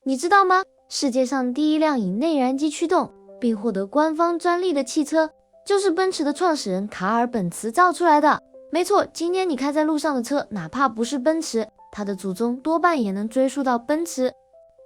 你知道吗？世界上第一辆以内燃机驱动并获得官方专利的汽车，就是奔驰的创始人卡尔本茨造出来的。没错，今天你开在路上的车，哪怕不是奔驰，它的祖宗多半也能追溯到奔驰。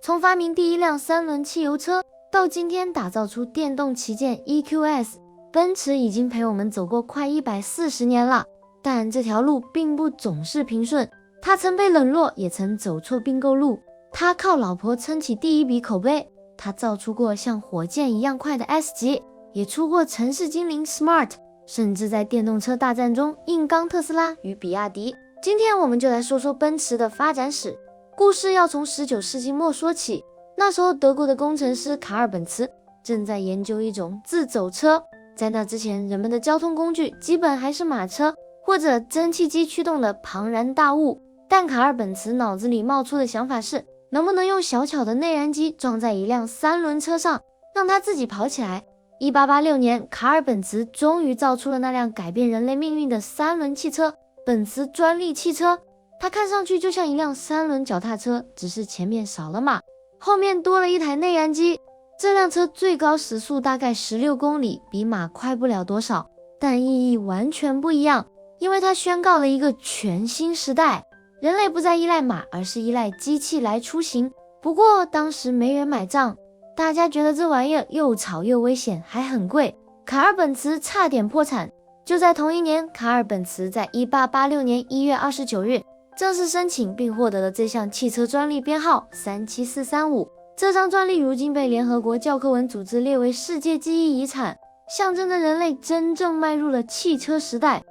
从发明第一辆3轮汽油车，到今天打造出电动旗舰 EQS， 奔驰已经陪我们走过快140年了。但这条路并不总是平顺，他曾被冷落，也曾走错并购路。他靠老婆撑起第一笔口碑，他造出过像火箭一样快的 S 级，也出过城市精灵 Smart， 甚至在电动车大战中硬刚特斯拉与比亚迪。今天我们就来说说奔驰的发展史。故事要从19世纪末说起，那时候德国的工程师卡尔本茨正在研究一种自走车。在那之前，人们的交通工具基本还是马车或者蒸汽机驱动的庞然大物，但卡尔本茨脑子里冒出的想法是，能不能用小巧的内燃机装在一辆3轮车上，让它自己跑起来。1886年，卡尔本茨终于造出了那辆改变人类命运的3轮汽车——本茨专利汽车。它看上去就像一辆3轮脚踏车，只是前面少了马，后面多了一台内燃机。这辆车最高时速大概16公里，比马快不了多少，但意义完全不一样，因为它宣告了一个全新时代。人类不再依赖马，而是依赖机器来出行。不过当时没人买账，大家觉得这玩意儿又吵又危险，还很贵，卡尔本茨差点破产。就在同一年，卡尔本茨在1886年1月29日正式申请并获得了这项汽车专利编号37435。这张专利如今被联合国教科文组织列为世界记忆遗产，象征着人类真正迈入了汽车时代。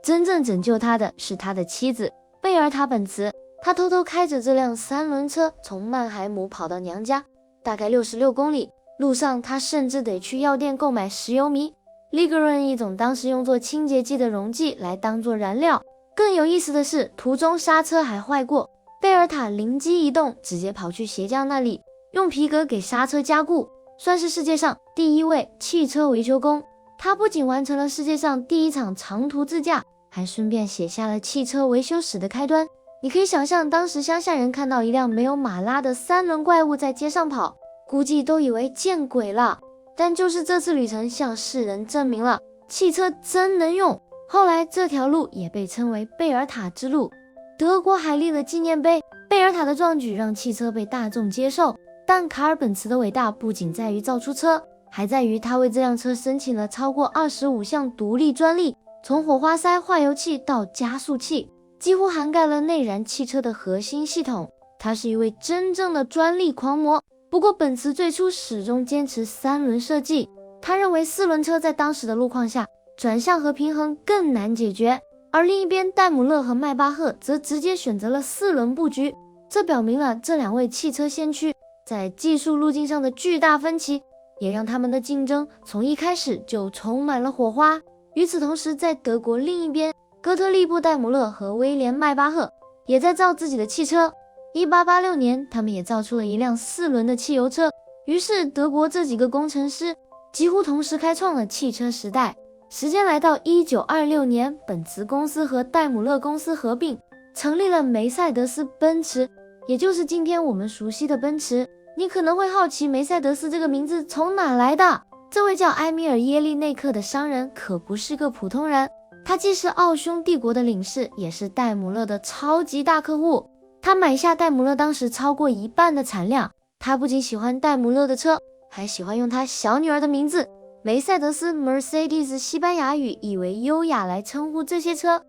真正拯救他的是他的妻子贝尔塔本茨，他偷偷开着这辆3轮车从曼海姆跑到娘家，大概66公里，路上他甚至得去药店购买石油醚 Ligurine， 一种当时用作清洁剂的溶剂来当作燃料。更有意思的是，途中刹车还坏过，贝尔塔灵机一动，直接跑去鞋匠那里用皮革给刹车加固，算是世界上第一位汽车维修工。他不仅完成了世界上第一场长途自驾，还顺便写下了汽车维修史的开端。你可以想象，当时乡下人看到一辆没有马拉的3轮怪物在街上跑，估计都以为见鬼了。但就是这次旅程向世人证明了汽车真能用。后来这条路也被称为贝尔塔之路。德国还立了纪念碑，贝尔塔的壮举让汽车被大众接受。但卡尔本茨的伟大不仅在于造出车，还在于他为这辆车申请了超过25项独立专利，从火花塞、化油器到加速器，几乎涵盖了内燃汽车的核心系统。他是一位真正的专利狂魔。不过本茨最初始终坚持3轮设计，他认为4轮车在当时的路况下转向和平衡更难解决，而另一边戴姆勒和迈巴赫则直接选择了4轮布局。这表明了这2位汽车先驱在技术路径上的巨大分歧，也让他们的竞争从一开始就充满了火花。与此同时，在德国另一边，哥特利布·戴姆勒和威廉·迈巴赫也在造自己的汽车。1886年，他们也造出了一辆4轮的汽油车。于是，德国这几个工程师几乎同时开创了汽车时代。时间来到1926年，本茨公司和戴姆勒公司合并，成立了梅赛德斯奔驰，也就是今天我们熟悉的奔驰。你可能会好奇，梅赛德斯这个名字从哪来的？这位叫埃米尔·耶利内克的商人可不是个普通人，他既是奥匈帝国的领事，也是戴姆勒的超级大客户。他买下戴姆勒当时超过1半的产量。他不仅喜欢戴姆勒的车，还喜欢用他小女儿的名字梅赛德斯 Mercedes 西班牙语意为优雅来称呼这些车。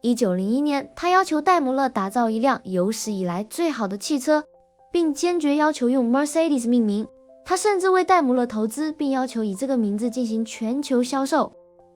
1901年，他要求戴姆勒打造一辆有史以来最好的汽车，并坚决要求用 Mercedes 命名。他甚至为戴姆勒投资，并要求以这个名字进行全球销售。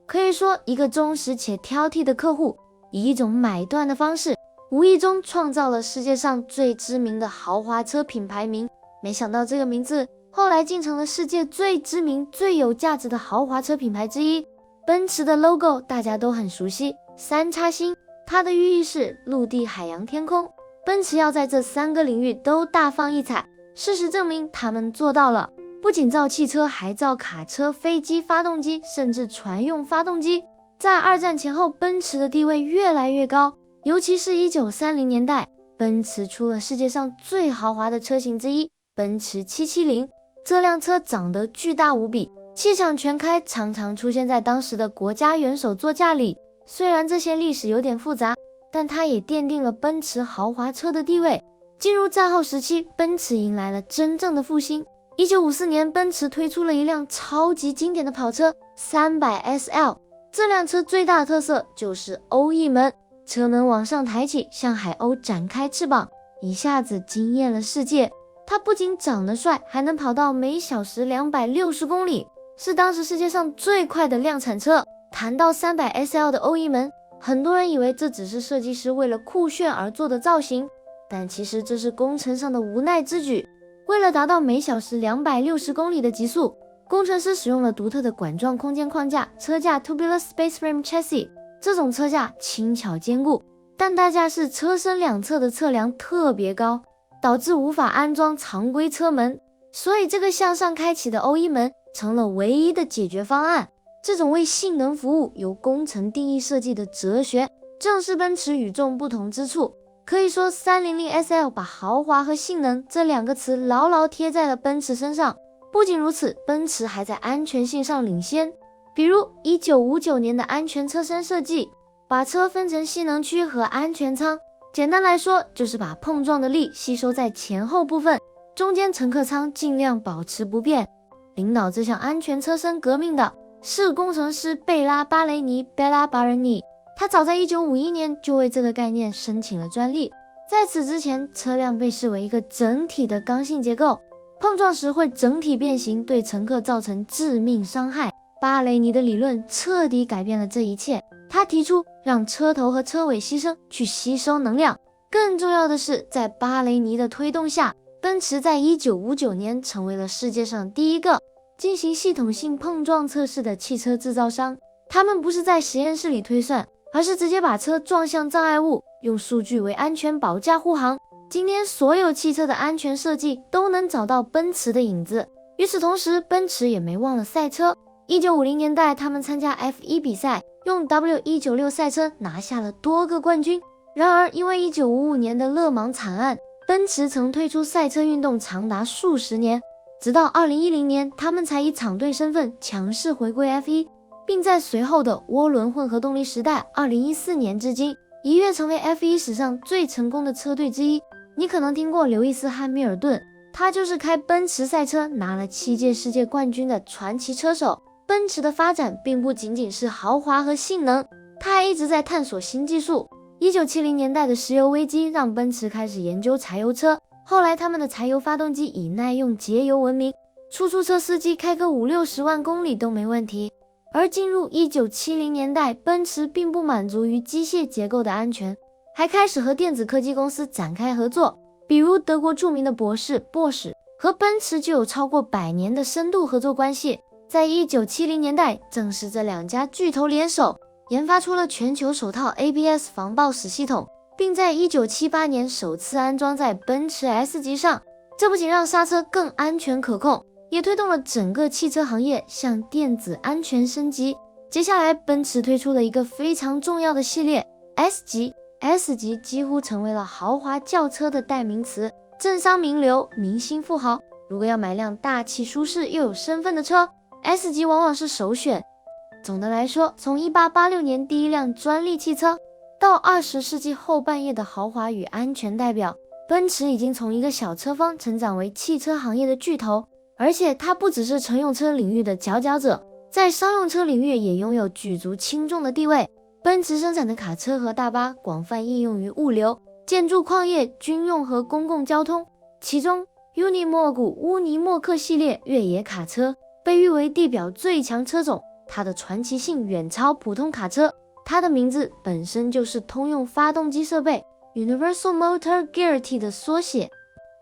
可以说，一个忠实且挑剔的客户，以一种买断的方式，无意中创造了世界上最知名的豪华车品牌名。没想到这个名字后来竟成了世界最知名、最有价值的豪华车品牌之一。奔驰的 logo 大家都很熟悉，3叉星，它的寓意是陆地、海洋、天空。奔驰要在这3个领域都大放异彩。事实证明，他们做到了。不仅造汽车，还造卡车、飞机、发动机，甚至船用发动机。在2战前后，奔驰的地位越来越高，尤其是1930年代，奔驰出了世界上最豪华的车型之一，奔驰770。这辆车长得巨大无比，气场全开，常常出现在当时的国家元首座驾里。虽然这些历史有点复杂，但它也奠定了奔驰豪华车的地位。进入战后时期，奔驰迎来了真正的复兴。1954年，奔驰推出了一辆超级经典的跑车 300SL。这辆车最大的特色就是鸥翼门，车门往上抬起，像海鸥展开翅膀，一下子惊艳了世界。它不仅长得帅，还能跑到每小时260公里，是当时世界上最快的量产车。谈到 300SL 的鸥翼门，很多人以为这只是设计师为了酷炫而做的造型，但其实这是工程上的无奈之举。为了达到每小时260公里的极速，工程师使用了独特的管状空间框架车架 Tubular Space Frame Chassis。这种车架轻巧坚固，但大架是车身两侧的侧梁特别高，导致无法安装常规车门，所以这个向上开启的鸥翼门成了唯一的解决方案。这种为性能服务、由工程定义设计的哲学，正是奔驰与众不同之处。可以说 300SL 把豪华和性能这两个词牢牢贴在了奔驰身上。不仅如此，奔驰还在安全性上领先。比如1959年的安全车身设计，把车分成吸能区和安全舱。简单来说，就是把碰撞的力吸收在前后部分，中间乘客舱尽量保持不变。领导这项安全车身革命的是工程师贝拉·巴雷尼 （Bela Barani）。他早在1951年就为这个概念申请了专利。在此之前，车辆被视为一个整体的刚性结构，碰撞时会整体变形，对乘客造成致命伤害。巴雷尼的理论彻底改变了这一切。他提出让车头和车尾牺牲去吸收能量。更重要的是，在巴雷尼的推动下，奔驰在1959年成为了世界上第一个进行系统性碰撞测试的汽车制造商。他们不是在实验室里推算，而是直接把车撞向障碍物，用数据为安全保驾护航。今天所有汽车的安全设计都能找到奔驰的影子。与此同时，奔驰也没忘了赛车。1950年代，他们参加 F1 比赛，用 W196 赛车拿下了多个冠军。然而，因为1955年的勒芒惨案，奔驰曾退出赛车运动长达数十年，直到2010年，他们才以厂队身份强势回归 F1， 并在随后的涡轮混合动力时代2014年至今，一跃成为 F1 史上最成功的车队之一。你可能听过刘易斯·汉密尔顿，他就是开奔驰赛车拿了7届世界冠军的传奇车手。奔驰的发展并不仅仅是豪华和性能，它还一直在探索新技术。1970年代的石油危机让奔驰开始研究柴油车，后来他们的柴油发动机以耐用节油闻名，出租车司机开个50-60万公里都没问题。而进入1970年代，奔驰并不满足于机械结构的安全，还开始和电子科技公司展开合作，比如德国著名的博士 Bosch 和奔驰就有超过100年的深度合作关系。在1970年代，正是这两家巨头联手研发出了全球首套 ABS 防抱死系统，并在1978年首次安装在奔驰 S 级上。这不仅让刹车更安全可控，也推动了整个汽车行业向电子安全升级。接下来，奔驰推出了一个非常重要的系列 S 级。S 级几乎成为了豪华轿车的代名词，政商名流、明星富豪如果要买辆大气舒适又有身份的车，S 级往往是首选。总的来说，从1886年第一辆专利汽车到20世纪后半叶的豪华与安全代表，奔驰已经从一个小车坊成长为汽车行业的巨头。而且它不只是乘用车领域的佼佼者，在商用车领域也拥有举足轻重的地位。奔驰生产的卡车和大巴广泛应用于物流、建筑、矿业、军用和公共交通，其中 Unimog 乌尼莫克系列越野卡车被誉为地表最强车种，它的传奇性远超普通卡车。它的名字本身就是通用发动机设备 Universal Motor Gear T 的缩写。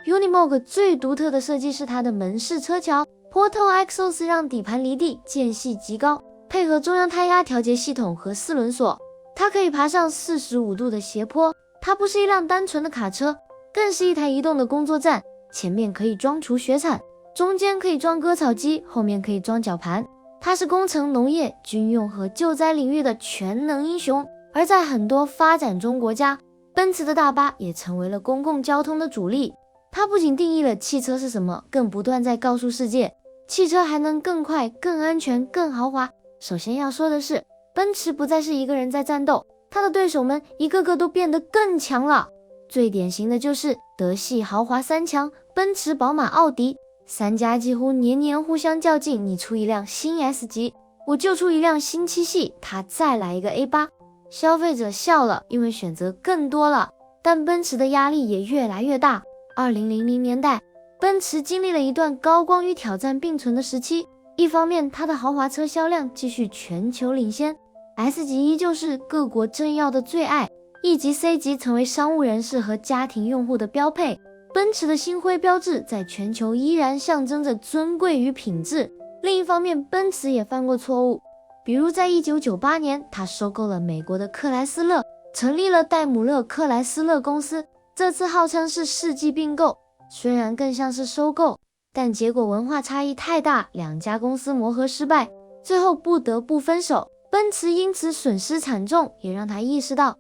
Unimog 最独特的设计是它的门式车桥 Portal Axles， 让底盘离地间隙极高，配合中央胎压调节系统和4轮锁，它可以爬上45度的斜坡。它不是一辆单纯的卡车，更是一台移动的工作站，前面可以装除雪铲，中间可以装割草机，后面可以装绞盘。它是工程、农业、军用和救灾领域的全能英雄。而在很多发展中国家，奔驰的大巴也成为了公共交通的主力。它不仅定义了汽车是什么，更不断在告诉世界，汽车还能更快、更安全、更豪华。首先要说的是，奔驰不再是一个人在战斗，它的对手们一个个都变得更强了。最典型的就是德系豪华三强，奔驰、宝马、奥迪，三家几乎年年互相较劲，你出一辆新 S 级，我就出一辆新七系，它再来一个 A8。消费者笑了，因为选择更多了，但奔驰的压力也越来越大。2000年代，奔驰经历了一段高光与挑战并存的时期。一方面，它的豪华车销量继续全球领先， S 级依旧是各国政要的最爱，E 级、C 级成为商务人士和家庭用户的标配。奔驰的星辉标志在全球依然象征着尊贵与品质。另一方面，奔驰也犯过错误，比如在1998年，它收购了美国的克莱斯勒，成立了戴姆勒克莱斯勒公司。这次号称是世纪并购，虽然更像是收购，但结果文化差异太大，两家公司磨合失败，最后不得不分手。奔驰因此损失惨重，也让他意识到，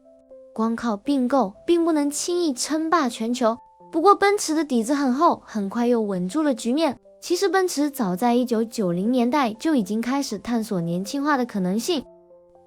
光靠并购并不能轻易称霸全球。不过奔驰的底子很厚，很快又稳住了局面。其实奔驰早在1990年代就已经开始探索年轻化的可能性，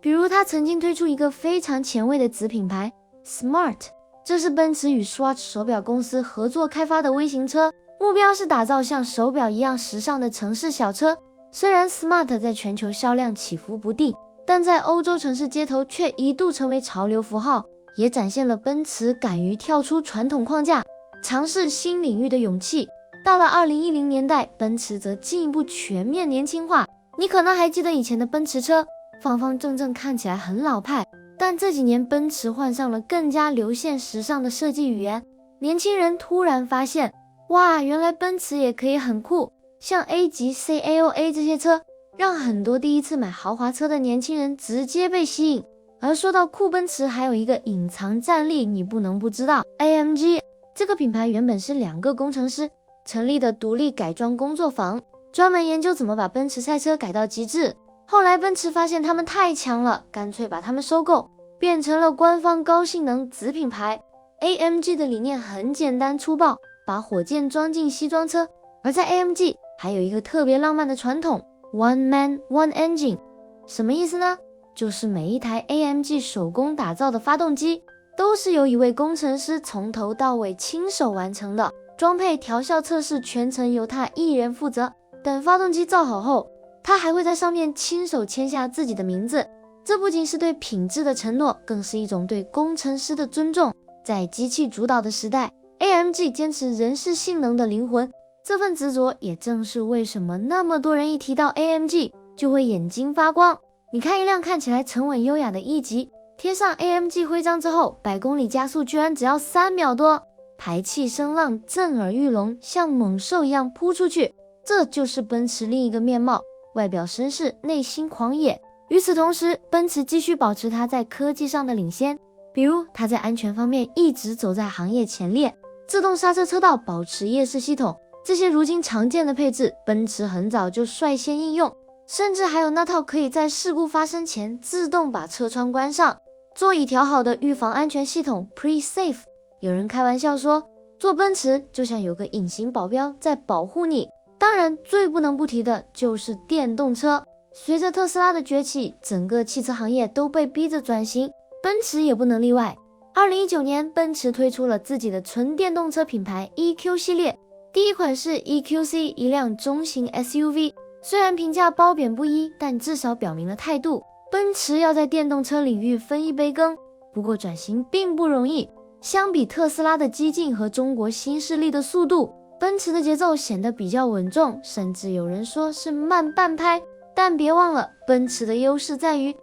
比如他曾经推出一个非常前卫的子品牌 Smart， 这是奔驰与 Swatch 手表公司合作开发的微型车，目标是打造像手表一样时尚的城市小车。虽然 Smart 在全球销量起伏不定，但在欧洲城市街头却一度成为潮流符号，也展现了奔驰敢于跳出传统框架，尝试新领域的勇气。到了2010年代，奔驰则进一步全面年轻化。你可能还记得以前的奔驰车，方方正正，看起来很老派，但这几年奔驰换上了更加流线时尚的设计语言，年轻人突然发现，哇，原来奔驰也可以很酷。像 A 级、CLA 这些车，让很多第一次买豪华车的年轻人直接被吸引。而说到酷奔驰，还有一个隐藏战力你不能不知道， AMG 这个品牌原本是2个工程师成立的独立改装工作坊，专门研究怎么把奔驰赛车改到极致。后来奔驰发现他们太强了，干脆把他们收购，变成了官方高性能子品牌。 AMG 的理念很简单粗暴，把火箭装进西装车。而在 AMG 还有一个特别浪漫的传统， One Man One Engine。 什么意思呢？就是每一台 AMG 手工打造的发动机都是由一位工程师从头到尾亲手完成的，装配调校测试全程由他一人负责。等发动机造好后，他还会在上面亲手签下自己的名字。这不仅是对品质的承诺，更是一种对工程师的尊重。在机器主导的时代， AMG 坚持人是性能的灵魂，这份执着也正是为什么那么多人一提到 AMG 就会眼睛发光。你看一辆看起来沉稳优雅的E级，贴上 AMG 徽章之后，100公里加速居然只要3秒多，排气声浪震耳欲聋，像猛兽一样扑出去。这就是奔驰另一个面貌，外表绅士，内心狂野。与此同时，奔驰继续保持它在科技上的领先，比如它在安全方面一直走在行业前列，自动刹车车道保持夜视系统，这些如今常见的配置，奔驰很早就率先应用。甚至还有那套可以在事故发生前自动把车窗关上，座椅调好的预防安全系统 Pre-Safe。 有人开玩笑说，坐奔驰就像有个隐形保镖在保护你。当然最不能不提的就是电动车。随着特斯拉的崛起，整个汽车行业都被逼着转型，奔驰也不能例外。2019年，奔驰推出了自己的纯电动车品牌 EQ 系列，第一款是 EQC， 一辆中型 SUV。虽然评价褒贬不一，但至少表明了态度，奔驰要在电动车领域分一杯羹。不过转型并不容易，相比特斯拉的激进和中国新势力的速度，奔驰的节奏显得比较稳重，甚至有人说是慢半拍。但别忘了，奔驰的优势在于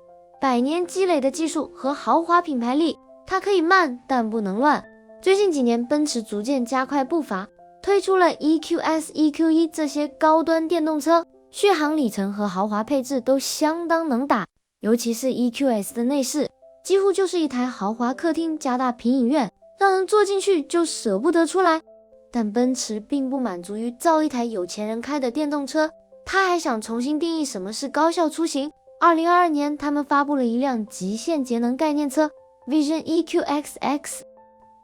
100年积累的技术和豪华品牌力，它可以慢，但不能乱。最近几年，奔驰逐渐加快步伐，推出了 EQS、EQ1 这些高端电动车，续航里程和豪华配置都相当能打，尤其是 EQS 的内饰，几乎就是一台豪华客厅加大屏影院，让人坐进去就舍不得出来。但奔驰并不满足于造一台有钱人开的电动车，他还想重新定义什么是高效出行。2022年，他们发布了一辆极限节能概念车 Vision EQXX，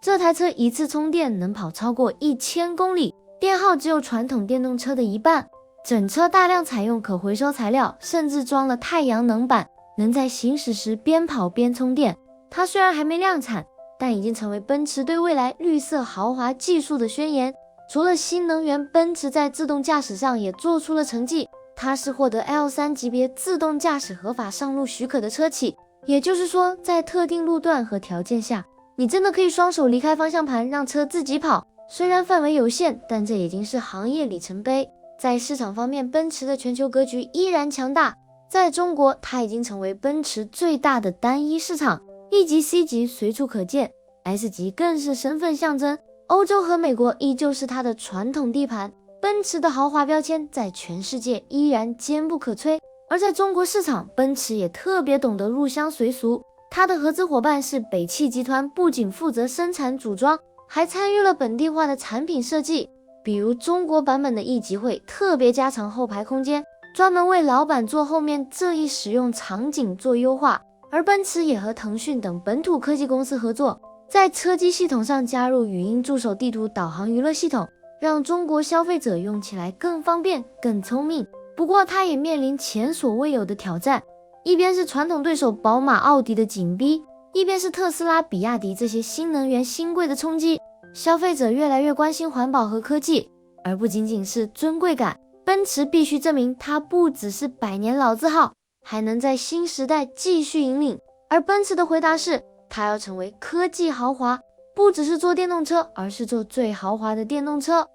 这台车一次充电能跑超过1000公里，电耗只有传统电动车的一半。整车大量采用可回收材料，甚至装了太阳能板，能在行驶时边跑边充电。它虽然还没量产，但已经成为奔驰对未来绿色豪华技术的宣言。除了新能源，奔驰在自动驾驶上也做出了成绩。它是获得 L3 级别自动驾驶合法上路许可的车企，也就是说，在特定路段和条件下，你真的可以双手离开方向盘，让车自己跑。虽然范围有限，但这已经是行业里程碑。在市场方面，奔驰的全球格局依然强大。在中国，它已经成为奔驰最大的单一市场，E 级、C 级随处可见， S 级更是身份象征。欧洲和美国依旧是它的传统地盘，奔驰的豪华标签在全世界依然坚不可摧。而在中国市场，奔驰也特别懂得入乡随俗。它的合资伙伴是北汽集团，不仅负责生产组装，还参与了本地化的产品设计。比如中国版本的 E 级会特别加长后排空间，专门为老板座后面这一使用场景做优化。而奔驰也和腾讯等本土科技公司合作，在车机系统上加入语音助手、地图导航娱乐系统，让中国消费者用起来更方便、更聪明。不过它也面临前所未有的挑战，一边是传统对手宝马、奥迪的紧逼，一边是特斯拉、比亚迪这些新能源新贵的冲击。消费者越来越关心环保和科技，而不仅仅是尊贵感。奔驰必须证明它不只是百年老字号，还能在新时代继续引领。而奔驰的回答是，它要成为科技豪华，不只是做电动车，而是做最豪华的电动车；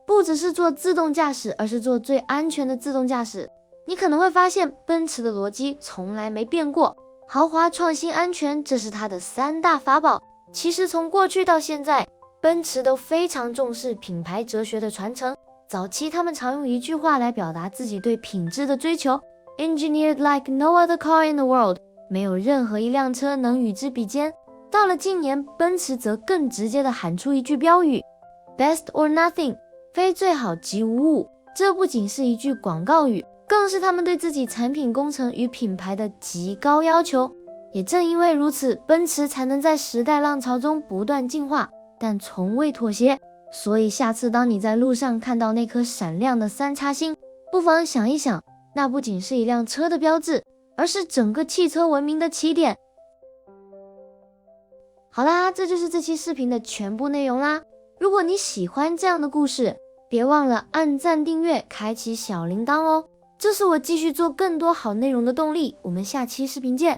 不只是做自动驾驶，而是做最安全的自动驾驶。你可能会发现，奔驰的逻辑从来没变过，豪华、创新、安全，这是它的3大法宝。其实从过去到现在，奔驰都非常重视品牌哲学的传承。早期他们常用一句话来表达自己对品质的追求 ：Engineered like no other car in the world， 没有任何一辆车能与之比肩。到了近年，奔驰则更直接地喊出一句标语 ：Best or nothing， 非最好即无误。这不仅是一句广告语，更是他们对自己产品工程与品牌的极高要求。也正因为如此，奔驰才能在时代浪潮中不断进化，但从未妥协。所以下次当你在路上看到那颗闪亮的3叉星，不妨想一想，那不仅是一辆车的标志，而是整个汽车文明的起点。好啦，这就是这期视频的全部内容啦。如果你喜欢这样的故事，别忘了按赞、订阅、开启小铃铛哦，这是我继续做更多好内容的动力。我们下期视频见。